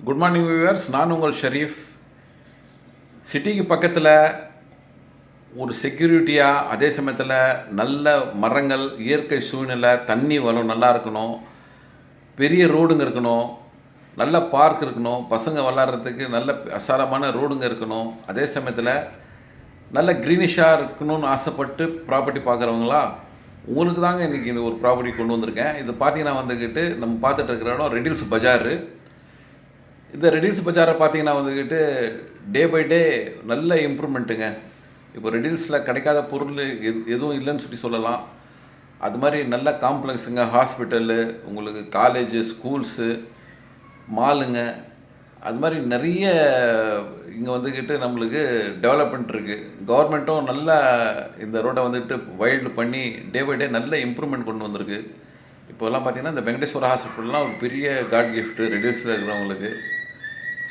Good morning viewers, நான் உங்கள் ஷரீஃப். சிட்டிக்கு பக்கத்தில் ஒரு செக்யூரிட்டியாக, அதே சமயத்தில் நல்ல மரங்கள், இயற்கை சூழ்நிலை, தண்ணி வளம் நல்லா இருக்கணும், பெரிய ரோடுங்க இருக்கணும், நல்ல பார்க் இருக்கணும், பசங்க விளாட்றதுக்கு நல்ல அசாரமான ரோடுங்க இருக்கணும், அதே சமயத்தில் நல்ல க்ரீனிஷாக இருக்கணும்னு ஆசைப்பட்டு ப்ராப்பர்ட்டி பார்க்குறவங்களா, உங்களுக்கு தாங்க இன்றைக்கி இந்த ஒரு ப்ராப்பர்ட்டி கொண்டு வந்திருக்கேன். இது பார்த்தீங்கன்னா வந்துக்கிட்டு நம்ம பார்த்துட்டு இருக்கிற இடம் ரெடில்ஸ் பஜார். இந்த ரெடில்ஸ் பஜாரை பார்த்தீங்கன்னா வந்துக்கிட்டு டே பை டே நல்ல இம்ப்ரூவ்மெண்ட்டுங்க. இப்போ ரெடில்ஸில் கிடைக்காத பொருள் எதுவும் இல்லைன்னு சொல்லலாம். அது மாதிரி நல்ல காம்ப்ளெக்ஸுங்க, ஹாஸ்பிட்டலு, உங்களுக்கு காலேஜு, ஸ்கூல்ஸு, மாலுங்க, அது மாதிரி நிறைய இங்கே வந்துக்கிட்டு நம்மளுக்கு டெவலப்மெண்ட் இருக்குது. கவர்மெண்ட்டும் நல்லா இந்த ரோட்டை வந்துட்டு வைல்டு பண்ணி டே பை டே நல்ல இம்ப்ரூவ்மெண்ட் கொண்டு வந்திருக்கு. இப்போல்லாம் பார்த்தீங்கன்னா இந்த வெங்கடேஸ்வரா ஹாஸ்பிட்டல்லாம் ஒரு பெரிய காட் கிஃப்ட்டு ரெடில்ஸில் இருக்கிறவங்களுக்கு.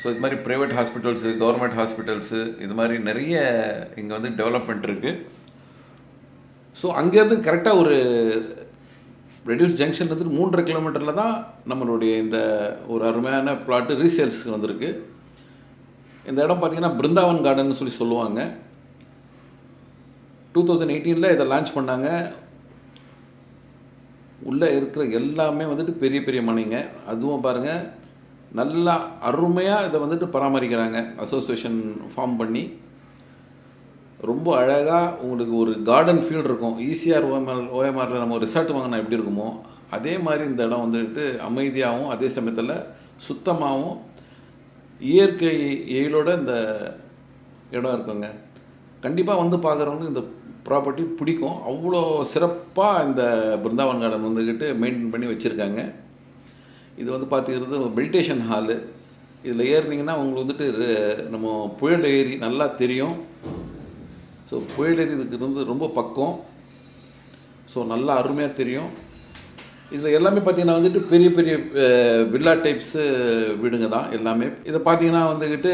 ஸோ இது மாதிரி ப்ரைவேட் ஹாஸ்பிட்டல்ஸு, கவர்மெண்ட் ஹாஸ்பிட்டல்ஸு, இது மாதிரி நிறைய இங்கே வந்து டெவலப்மெண்ட் இருக்குது. ஸோ அங்கேருந்து கரெக்டாக ஒரு ரெடில்ஸ் ஜங்ஷன்லேருந்து 3.5 கிலோமீட்டரில் தான் நம்மளுடைய இந்த ஒரு அருமையான பிளாட்டு ரீசேல்ஸுக்கு வந்திருக்கு. இந்த இடம் பார்த்திங்கன்னா பிருந்தாவன் கார்டன் சொல்லுவாங்க. 2018 இதை லான்ச் பண்ணாங்க. உள்ளே இருக்கிற எல்லாமே வந்துட்டு பெரிய பெரிய மனைங்க. அதுவும் பாருங்கள், நல்லா அருமையாக இதை வந்துட்டு பராமரிக்கிறாங்க. அசோசியேஷன் ஃபார்ம் பண்ணி ரொம்ப அழகாக உங்களுக்கு ஒரு கார்டன் ஃபீல் இருக்கும். ஈசிஆர் ஓஎம்ஆரில் நம்ம ஒரு ரிசார்ட் வாங்கினா எப்படி இருக்குமோ அதே மாதிரி இந்த இடம் வந்துட்டு அமைதியாகவும், அதே சமயத்தில் சுத்தமாகவும், இயற்கை எயிலோட இந்த இடம் இருக்குங்க. கண்டிப்பாக வந்து பார்க்குறவங்க இந்த ப்ராப்பர்ட்டி பிடிக்கும். அவ்வளோ சிறப்பாக இந்த பிருந்தாவன் கார்டன் வந்துக்கிட்டு மெயின்டைன் பண்ணி வச்சுருக்காங்க. இது வந்து பார்த்துக்கிறது மெடிடேஷன் ஹாலு. இதில் ஏறினீங்கன்னா உங்களுக்கு வந்துட்டு நம்ம புயல் ஏரி நல்லா தெரியும். ஸோ புயல் ஏரி இதுக்கு இருந்து ரொம்ப பக்கம். ஸோ நல்லா அருமையாக தெரியும். இதில் எல்லாமே பார்த்திங்கன்னா வந்துட்டு பெரிய பெரிய வில்லா டைப்ஸு வீடுங்க தான் எல்லாமே. இதை பார்த்திங்கன்னா வந்துக்கிட்டு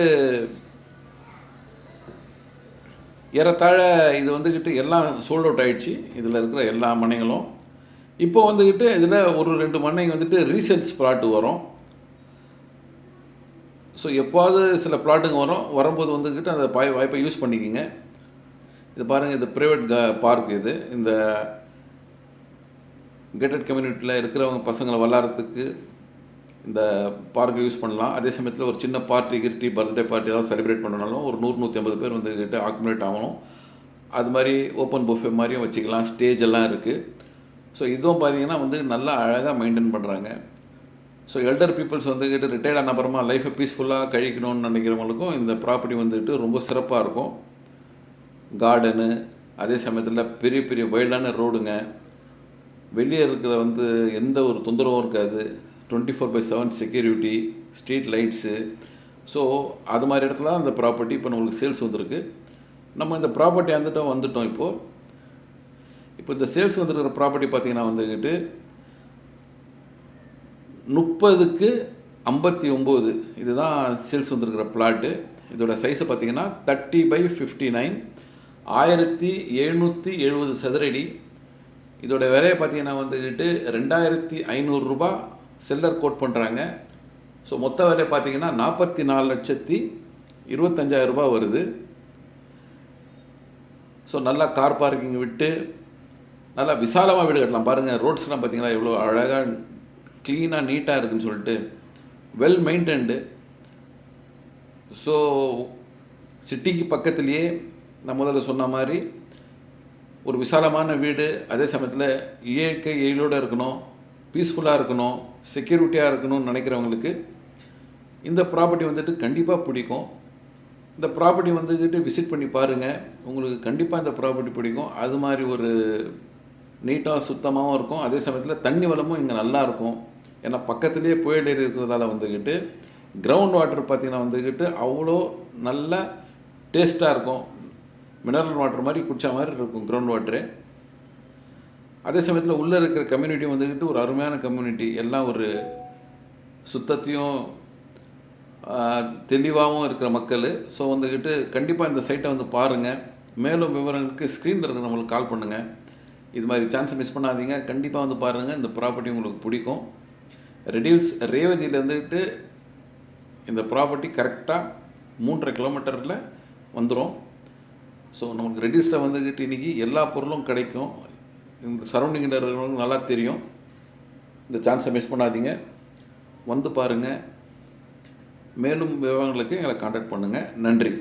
ஏறத்தாழ இது வந்துக்கிட்டு எல்லாம் சோல்ட் அவுட் ஆகிடுச்சு. இதில் இருக்கிற எல்லா மனைகளும் இப்போ வந்துக்கிட்டு இதில் ஒரு 2 மனைங்க வந்துட்டு ரீசேல்ஸ் பிளாட்டு வரும். ஸோ எப்போது சில பிளாட்டுங்க வரும்போது வந்துக்கிட்டு அந்த வாய்ப்பை யூஸ் பண்ணிக்கோங்க. இது பாருங்கள், இது ப்ரைவேட் பார்க். இது இந்த கேட்டட் கம்யூனிட்டியில் இருக்கிறவங்க பசங்களை விளாட்றதுக்கு இந்த பார்க்கை யூஸ் பண்ணலாம். அதே சமயத்தில் ஒரு சின்ன பார்ட்டி பர்த்டே பார்ட்டி ஏதாவது செலிப்ரேட் பண்ணனாலும் ஒரு 100-150 பேர் வந்துக்கிட்டு ஆக்குமுலேட் ஆகணும். அது மாதிரி ஓப்பன் புஃபே மாதிரியும் வச்சுக்கலாம். ஸ்டேஜ் எல்லாம் இருக்குது. ஸோ இதுவும் பார்த்தீங்கன்னா வந்து நல்லா அழகாக மெயின்டைன் பண்ணுறாங்க. ஸோ எல்டர் பீப்புள்ஸ் வந்துக்கிட்டு ரிட்டையர்ட் ஆன அப்புறமா லைஃப்பை பீஸ்ஃபுல்லாக கழிக்கணும்னு நினைக்கிறவங்களுக்கும் இந்த ப்ராப்பர்ட்டி வந்துட்டு ரொம்ப சிறப்பாக இருக்கும். கார்டனு, அதே சமயத்தில் பெரிய பெரிய வைல்டான ரோடுங்க, வெளியே இருக்கிற வந்து எந்த ஒரு தொந்தரவும் இருக்காது. 24/7 செக்யூரிட்டி, ஸ்ட்ரீட் லைட்ஸு. ஸோ அது மாதிரி இடத்துல அந்த ப்ராப்பர்ட்டி இப்போ நம்மளுக்கு சேல்ஸ் வந்திருக்கு. நம்ம இந்த ப்ராப்பர்ட்டி வந்துட்டோம். இப்போ இந்த சேல்ஸ் வந்துருக்கிற ப்ராப்பர்ட்டி பார்த்திங்கன்னா வந்துக்கிட்டு 30/59 இதுதான் சேல்ஸ் வந்துருக்கிற பிளாட்டு. இதோட சைஸை பார்த்திங்கன்னா 30/59, 1770 சதுரடி. இதோட விலையை பார்த்திங்கன்னா வந்துக்கிட்டு 2500 ரூபா செல்லர் கோட் பண்ணுறாங்க. ஸோ மொத்த விலை பார்த்திங்கன்னா 44,25,000 ரூபா வருது. ஸோ நல்லா கார் பார்க்கிங் விட்டு நல்லா விசாலமாக வீடு கட்டலாம். பாருங்கள், ரோட்ஸ்லாம் பார்த்திங்கன்னா எவ்வளோ அழகாக க்ளீனாக நீட்டாக இருக்குதுன்னு சொல்லிட்டு வெல் மெயின்டைன்டு. ஸோ சிட்டிக்கு பக்கத்துலேயே நான் முதல்ல சொன்ன மாதிரி ஒரு விசாலமான வீடு, அதே சமயத்தில் இயற்கை எயிலோடு இருக்கணும், பீஸ்ஃபுல்லாக இருக்கணும், செக்யூரிட்டியாக இருக்கணும்னு நினைக்கிறவங்களுக்கு இந்த ப்ராப்பர்ட்டி வந்துட்டு கண்டிப்பாக பிடிக்கும். இந்த ப்ராப்பர்ட்டி வந்துக்கிட்டு விசிட் பண்ணி பாருங்கள். உங்களுக்கு கண்டிப்பாக இந்த ப்ராப்பர்ட்டி பிடிக்கும். அது மாதிரி ஒரு நீட்டாக சுத்தமாகவும் இருக்கும். அதே சமயத்தில் தண்ணி வளமும் இங்கே நல்லாயிருக்கும். ஏன்னா பக்கத்துலேயே புயல் ஏரி இருக்கிறதால வந்துக்கிட்டு கிரவுண்ட் வாட்டர் பார்த்திங்கன்னா வந்துக்கிட்டு அவ்வளோ நல்ல டேஸ்ட்டாக இருக்கும். மினரல் வாட்டர் மாதிரி குடித்தா மாதிரி இருக்கும் கிரவுண்ட் வாட்டரு. அதே சமயத்தில் உள்ளே இருக்கிற கம்யூனிட்டியும் வந்துக்கிட்டு ஒரு அருமையான கம்யூனிட்டி. எல்லாம் ஒரு சுத்தத்தையும் தெளிவாகவும் இருக்கிற மக்கள். ஸோ வந்துக்கிட்டு கண்டிப்பாக இந்த சைட்டை வந்து பாருங்கள். மேலும் விவரங்களுக்கு ஸ்க்ரீனில் இருக்கிற நம்மளுக்கு கால் பண்ணுங்கள். இது மாதிரி சான்ஸை மிஸ் பண்ணாதீங்க. கண்டிப்பாக வந்து பாருங்கள். இந்த ப்ராப்பர்ட்டி உங்களுக்கு பிடிக்கும். ரெடில்ஸ் ரேவதியில் இருந்துக்கிட்டு இந்த ப்ராப்பர்ட்டி கரெக்டாக 3.5 கிலோமீட்டரில் வந்துடும். ஸோ நமக்கு ரெடியூஸில் வந்துக்கிட்டு இன்றைக்கி எல்லா பொருளும் கிடைக்கும். இந்த சரௌண்டிங்கில் இருக்கிறவங்களுக்கு நல்லா தெரியும். இந்த சான்ஸை மிஸ் பண்ணாதீங்க, வந்து பாருங்கள். மேலும் விவரங்களுக்கு எங்களை கான்டாக்ட் பண்ணுங்கள். நன்றி.